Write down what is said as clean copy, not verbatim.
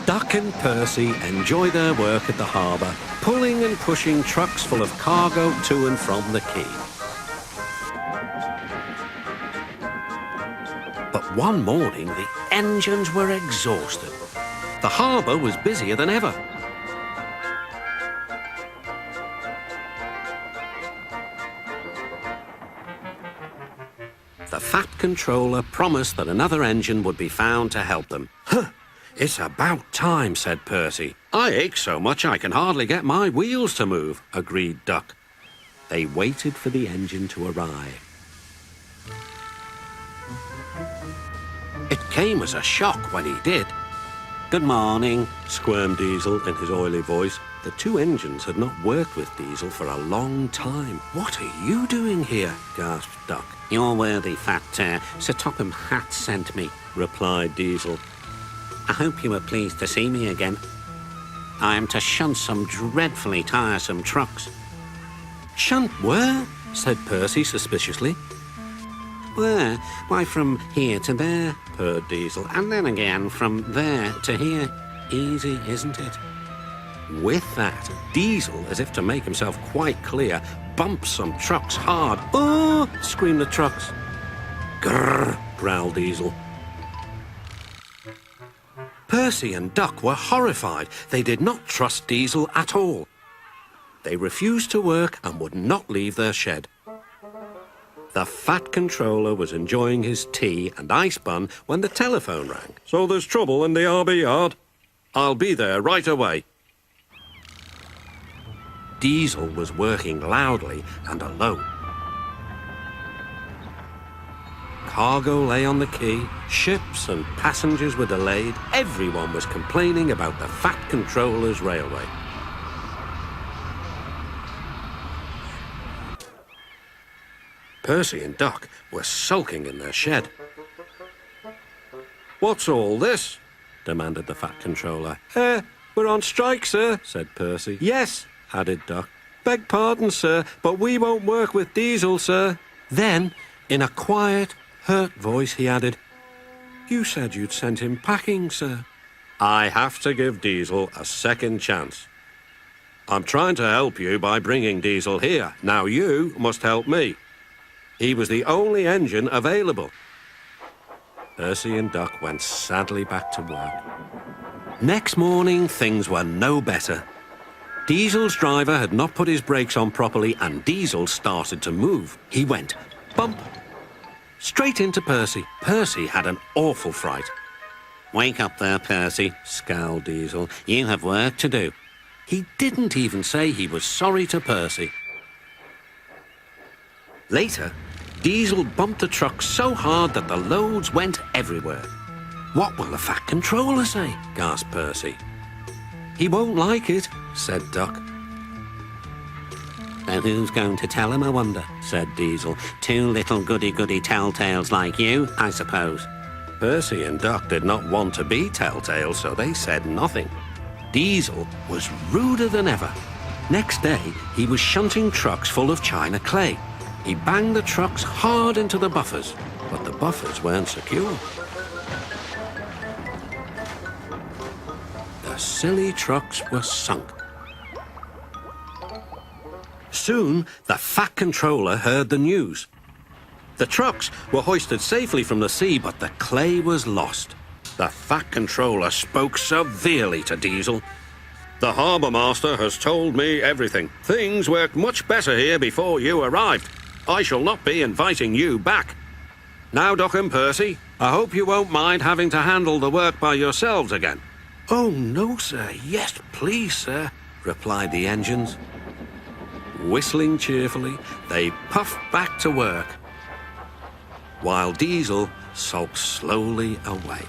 Duck and Percy enjoy their work at the harbour, pulling and pushing trucks full of cargo to and from the quay. But one morning, the engines were exhausted. The harbour was busier than ever. The Fat Controller promised that another engine would be found to help them. "Huh, it's about time," said Percy. "I ache so much I can hardly get my wheels to move," agreed Duck. They waited for the engine to arrive. It came as a shock when he did. "Good morning," squirmed Diesel in his oily voice. The two engines had not worked with Diesel for a long time. "What are you doing here?" gasped Duck. "Your worthy fat Sir Topham Hatt sent me," replied Diesel. "I hope you are pleased to see me again. I am to shunt some dreadfully tiresome trucks." "Shunt where?" said Percy suspiciously. "Where? Why, from here to there," purred Diesel, "and then again from there to here. Easy, isn't it?" With that, Diesel, as if to make himself quite clear, bumped some trucks hard. "Oh!" screamed the trucks. "Grrr!" growled Diesel. Percy and Duck were horrified. They did not trust Diesel at all. They refused to work and would not leave their shed. The Fat Controller was enjoying his tea and ice bun when the telephone rang. "So there's trouble in the Harbour Yard? I'll be there right away." Diesel was working loudly and alone. Cargo lay on the quay, ships and passengers were delayed. Everyone was complaining about the Fat Controller's railway. Percy and Duck were sulking in their shed. "What's all this?" demanded the Fat Controller. We're on strike, sir," said Percy. "Yes," added Duck. "Beg pardon, sir, but we won't work with Diesel, sir." Then, in a quiet, hurt voice, he added, "You said you'd sent him packing, sir." "I have to give Diesel a second chance. I'm trying to help you by bringing Diesel here. Now you must help me. He was the only engine available." Percy and Duck went sadly back to work. Next morning, things were no better. Diesel's driver had not put his brakes on properly and Diesel started to move. He went bump, straight into Percy. Percy had an awful fright. "Wake up there, Percy," scowled Diesel. "You have work to do." He didn't even say he was sorry to Percy. Later, Diesel bumped the truck so hard that the loads went everywhere. "What will the Fat Controller say?" gasped Percy. "He won't like it," said Duck. "Then who's going to tell him, I wonder?" said Diesel. "Two little goody-goody telltales like you, I suppose." Percy and Duck did not want to be telltales, so they said nothing. Diesel was ruder than ever. Next day, he was shunting trucks full of China clay. He banged the trucks hard into the buffers, but the buffers weren't secure. The silly trucks were sunk. Soon, the Fat Controller heard the news. The trucks were hoisted safely from the sea, but the clay was lost. The Fat Controller spoke severely to Diesel. "The harbourmaster has told me everything. Things worked much better here before you arrived. I shall not be inviting you back. Now, Duck and Percy, I hope you won't mind having to handle the work by yourselves again." "Oh, no, sir. Yes, please, sir," replied the engines. Whistling cheerfully, they puffed back to work, while Diesel sulked slowly away.